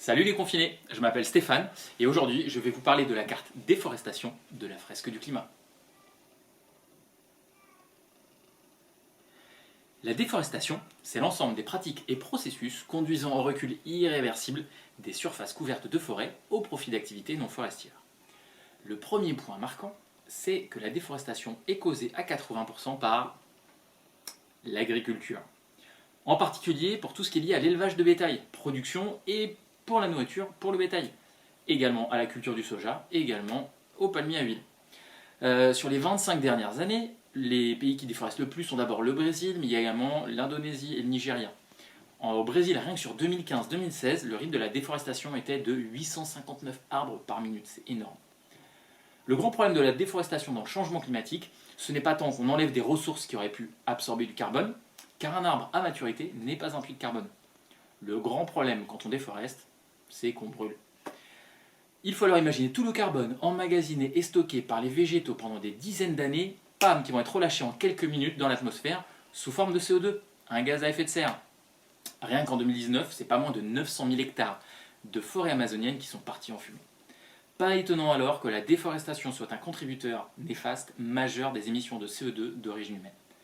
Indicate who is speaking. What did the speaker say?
Speaker 1: Salut les confinés, je m'appelle Stéphane et aujourd'hui je vais vous parler de la carte déforestation de la fresque du climat. La déforestation, c'est l'ensemble des pratiques et processus conduisant au recul irréversible des surfaces couvertes de forêt au profit d'activités non forestières. Le premier point marquant, c'est que la déforestation est causée à 80% par l'agriculture. En particulier pour tout ce qui est lié à l'élevage de bétail, production et pour la nourriture pour le bétail. Également à la culture du soja, et également au palmier à huile. Sur les 25 dernières années, les pays qui déforestent le plus sont d'abord le Brésil, mais il y a également l'Indonésie et le Nigeria. Au Brésil, rien que sur 2015-2016, le rythme de la déforestation était de 859 arbres par minute, c'est énorme. Le grand problème de la déforestation dans le changement climatique, ce n'est pas tant qu'on enlève des ressources qui auraient pu absorber du carbone, car un arbre à maturité n'est pas un puits de carbone. Le grand problème quand on déforeste, c'est qu'on brûle. Il faut alors imaginer tout le carbone emmagasiné et stocké par les végétaux pendant des dizaines d'années, pam, qui vont être relâchés en quelques minutes dans l'atmosphère sous forme de CO2, un gaz à effet de serre. Rien qu'en 2019, c'est pas moins de 900 000 hectares de forêts amazoniennes qui sont partis en fumée. Pas étonnant alors que la déforestation soit un contributeur néfaste majeur des émissions de CO2 d'origine humaine.